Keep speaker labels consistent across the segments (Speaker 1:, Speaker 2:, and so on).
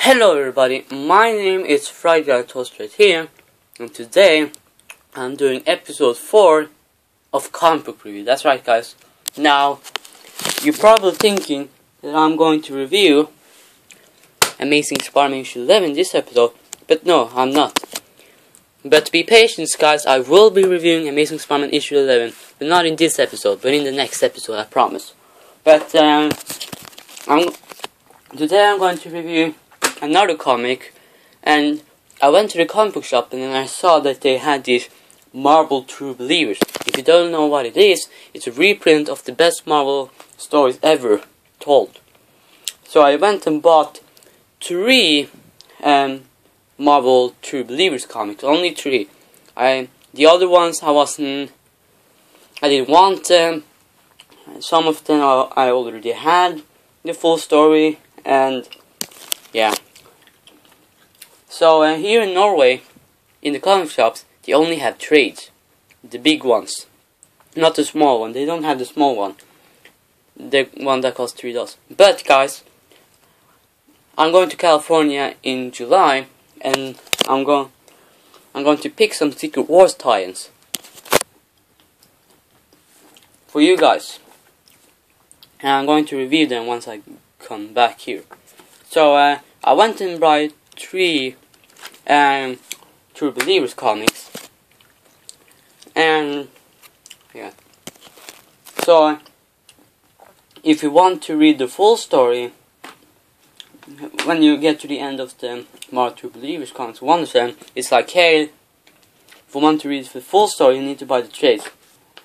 Speaker 1: Hello everybody, my name is Friday Toast right here, and today I'm doing episode 4 of comic book review. That's right guys. Now, you're probably thinking that I'm going to review Amazing Spider-Man issue 11 this episode, but no, I'm not. But be patient guys, I will be reviewing Amazing Spider-Man issue 11, but not in this episode, but in the next episode, I promise. But today I'm going to review another comic, and I went to the comic book shop and then I saw that they had this Marvel True Believers. If you don't know what it is, it's a reprint of the best Marvel stories ever told. So I went and bought 3 Marvel True Believers comics, only 3. The other ones I didn't want them. Some of them I already had the full story, and yeah. So here in Norway, in the comic shops, they only have trades. The big ones. Not the small one. They don't have the small one. The one that costs $3. But guys, I'm going to California in July, and I'm going to pick some Secret Wars tie-ins for you guys. And I'm going to review them once I come back here. So I went and bought 3 True Believers comics, and yeah. So if you want to read the full story, when you get to the end of the Marvel True Believers comics, one of them is like, hey, if you want to read the full story, you need to buy the trades,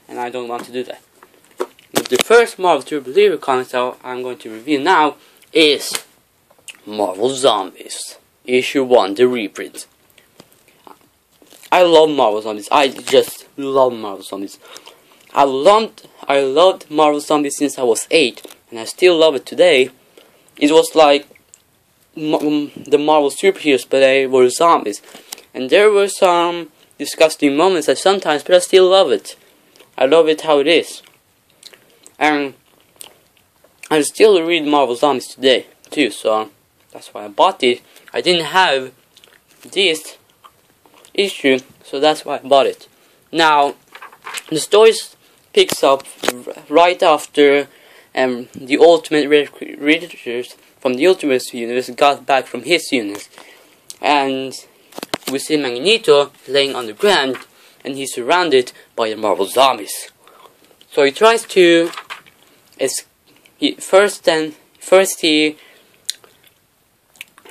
Speaker 1: and I don't want to do that. But the first Marvel True Believer comic that I'm going to review now is Marvel Zombies, issue 1, the reprint. I love Marvel Zombies. I just love Marvel Zombies. I loved Marvel Zombies since I was 8, and I still love it today. It was like the Marvel superheroes, but they were zombies. And there were some disgusting moments sometimes, but I still love it. I love it how it is. And I still read Marvel Zombies today, too, so that's why I bought it. I didn't have this issue, so that's why I bought it. Now, the story picks up right after the Ultimate Readers from the Ultimate Universe got back from his unit. And we see Magneto laying on the ground, and he's surrounded by the Marvel Zombies. So he tries to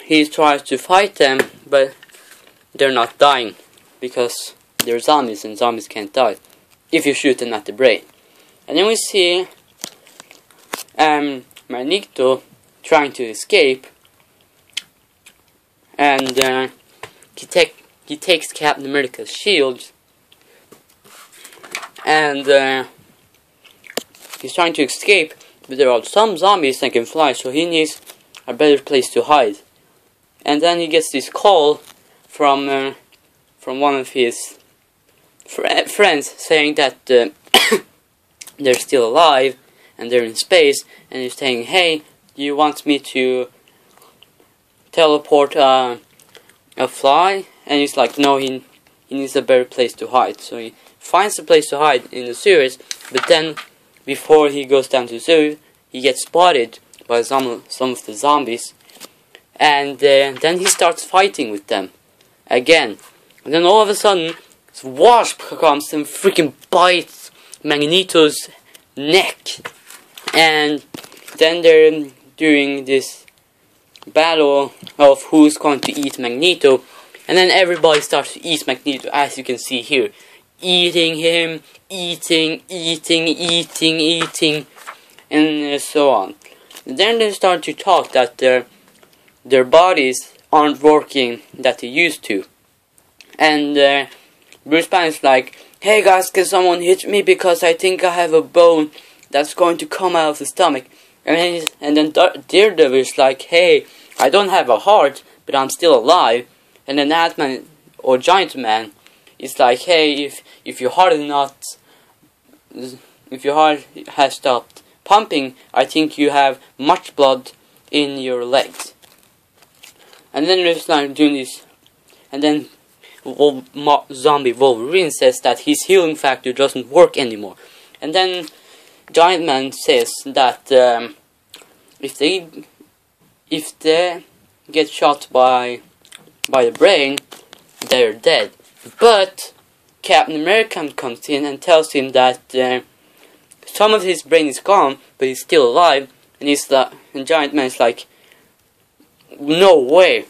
Speaker 1: he tries to fight them, but they're not dying because they're zombies, and zombies can't die if you shoot them at the brain. And then we see Magneto trying to escape, and he takes Captain America's shield, and he's trying to escape, but there are some zombies that can fly, so he needs a better place to hide. And then he gets this call from one of his friends saying that they're still alive and they're in space, and he's saying, hey, do you want me to teleport a fly? And he's like, no, he needs a better place to hide. So he finds a place to hide in the sewers, but then before he goes down to the sewer, he gets spotted by some of the zombies, and then he starts fighting with them again. And then all of a sudden, this wasp comes and freaking bites Magneto's neck, and then they're doing this battle of who's going to eat Magneto, and then everybody starts to eat Magneto, as you can see here, eating him, eating, and so on. And then they start to talk that their bodies aren't working that they used to. And Bruce Banner's like, hey guys, can someone hit me because I think I have a bone that's going to come out of the stomach. And then Daredevil's like, hey, I don't have a heart, but I'm still alive. And then Ant-Man or Giant Man is like, hey, if your heart has stopped pumping, I think you have much blood in your legs. And then there's like doing this, and then zombie Wolverine says that his healing factor doesn't work anymore. And then Giant Man says that if they get shot by the brain, they're dead. But Captain America comes in and tells him that some of his brain is gone, but he's still alive. And Giant Man's like, no way.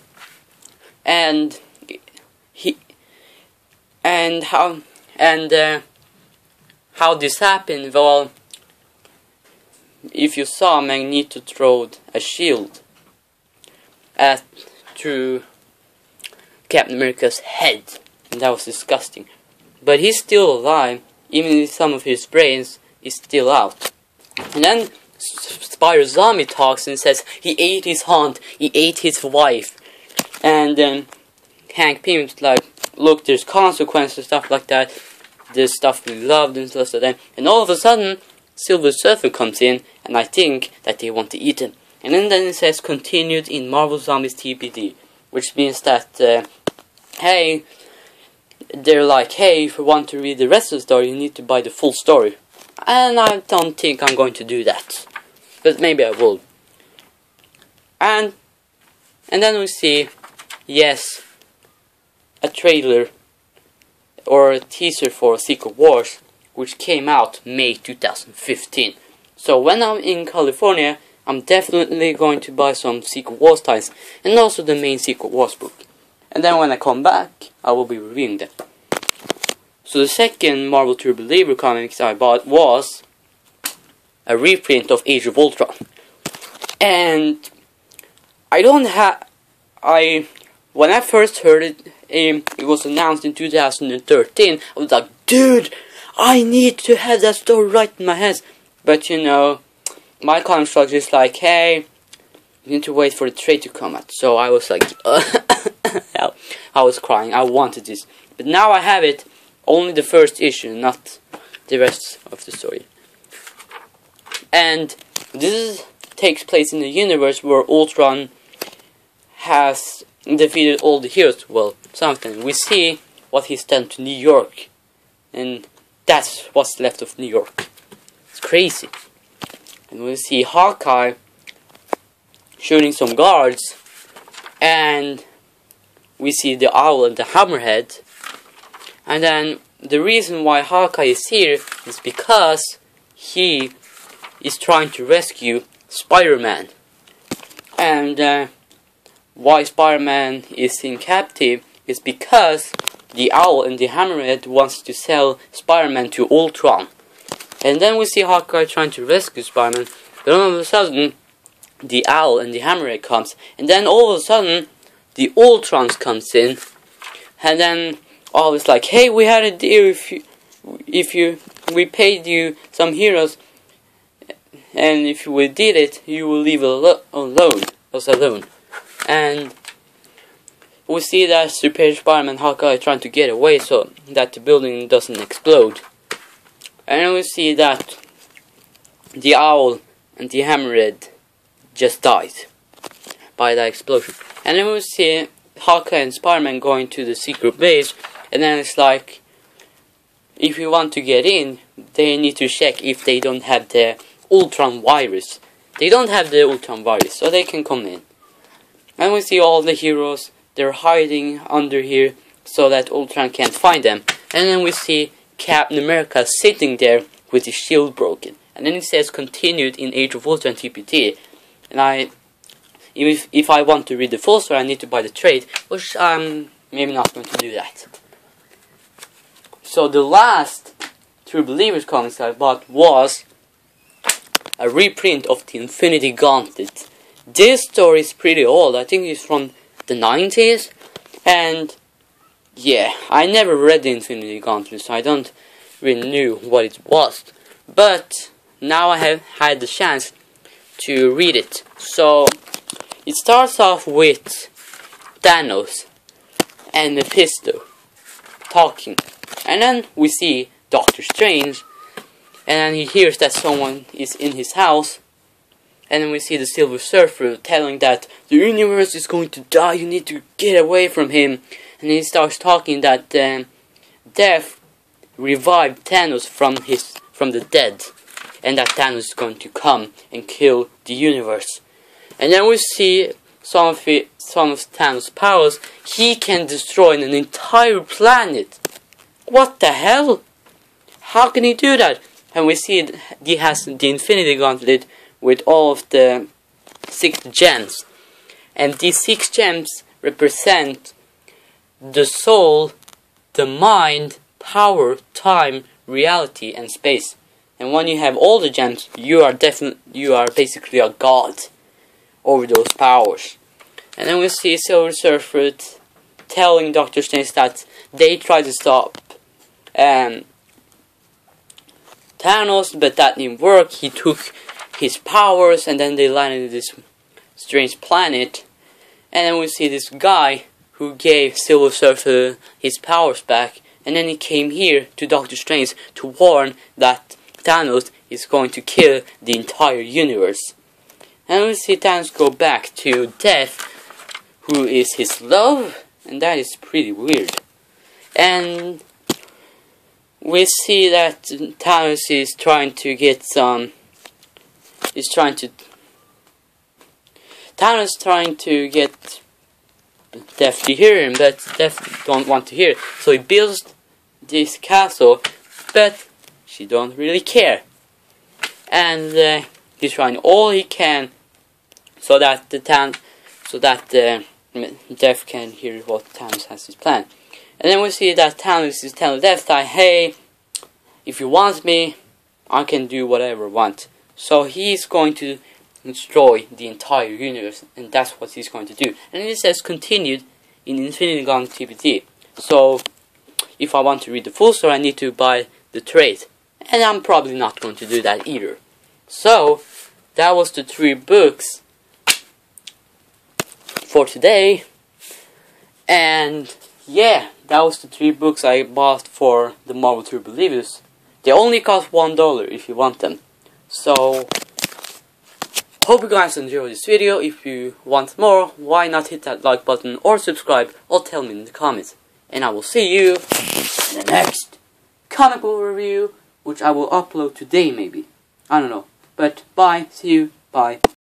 Speaker 1: And how this happened? Well, if you saw, Magneto throw a shield through Captain America's head, and that was disgusting. But he's still alive, even if some of his brains is still out. And then Spider Zombie talks and says he ate his aunt, he ate his wife. And then Hank Pym's like, look, there's consequences, stuff like that. There's stuff we loved and stuff like that. And all of a sudden, Silver Surfer comes in, and I think that they want to eat him. And then it says continued in Marvel Zombies TPD, which means that, hey, they're like, hey, if you want to read the rest of the story, you need to buy the full story. And I don't think I'm going to do that. But maybe I will. And then we see, yes, a trailer or a teaser for Secret Wars, which came out May 2015. So when I'm in California, I'm definitely going to buy some Secret Wars ties, and also the main Secret Wars book. And then when I come back, I will be reviewing them. So the second Marvel True Believer comics I bought was a reprint of Age of Ultron. And when I first heard it, it was announced in 2013, I was like, dude, I need to have that story right in my hands. But you know, my construct is like, hey, you need to wait for the trade to come out. So I was like, I was crying, I wanted this. But now I have it, only the first issue, not the rest of the story. And this takes place in the universe where Ultron has defeated all the heroes. Well, something. We see what he's done to New York. And that's what's left of New York. It's crazy. And we see Hawkeye shooting some guards. And we see the Owl and the Hammerhead. And then the reason why Hawkeye is here is because he is trying to rescue Spider-Man. And why Spider-Man is in captive is because the Owl and the Hammerhead wants to sell Spider-Man to Ultron. And then we see Hawkeye trying to rescue Spider-Man. Then all of a sudden, the Owl and the Hammerhead comes. And then all of a sudden, the Ultrons comes in. And then always like, hey, we had a deal we paid you some heroes, and if we did it, you will leave us alone. And we see that Superior Spider-Man and Hawkeye trying to get away so that the building doesn't explode. And we see that the Owl and the Hammerhead just died by that explosion. And then we see Hawkeye and Spider-Man going to the secret base. And then it's like, if you want to get in, they need to check if they don't have the Ultron virus. They don't have the Ultron virus, so they can come in. And we see all the heroes, they're hiding under here so that Ultron can't find them. And then we see Captain America sitting there with his shield broken. And then it says continued in Age of Ultron TPT. And if I want to read the full story, I need to buy the trade, which I'm maybe not going to do that. So the last True Believers comics I bought was a reprint of the Infinity Gauntlet. This story is pretty old. I think it's from the 90s. And yeah, I never read the Infinity Gauntlet, so I don't really knew what it was. But now I have had the chance to read it. So it starts off with Thanos and Mephisto talking. And then we see Doctor Strange, and then he hears that someone is in his house, And then we see the Silver Surfer telling that the universe is going to die, you need to get away from him. And he starts talking that Death revived Thanos from the dead, and that Thanos is going to come and kill the universe. And then we see some of Thanos' powers. He can destroy an entire planet. What the hell? How can he do that? And we see he has the Infinity Gauntlet with all of the 6 gems. And these 6 gems represent the soul, the mind, power, time, reality, and space. And when you have all the gems, you are basically a god over those powers. And then we see Silver Surfer telling Doctor Strange that they tried to stop Thanos, but that didn't work. He took his powers and then they landed in this strange planet. And then we see this guy who gave Silver Surfer his powers back, and then he came here to Doctor Strange to warn that Thanos is going to kill the entire universe. And we see Thanos go back to Death, who is his love, and that is pretty weird. And we see that Thanos is trying to get Thanos trying to get Death to hear him, but Death don't want to hear. So he builds this castle, but she don't really care. And he's trying all he can so that Death can hear what Thanos has his plan. And then we see that Thanos is telling Death that, hey, if you want me, I can do whatever I want. So he's going to destroy the entire universe, and that's what he's going to do. And it says continued in Infinity Gauntlet TPT. So if I want to read the full story, I need to buy the trade, and I'm probably not going to do that either. So that was the 3 books for today, and yeah, that was the 3 books I bought for the Marvel True Believers. They only cost $1 if you want them. So hope you guys enjoyed this video. If you want more, why not hit that like button or subscribe, or tell me in the comments. And I will see you in the next comic book review, which I will upload today maybe. I don't know. But bye, see you, bye.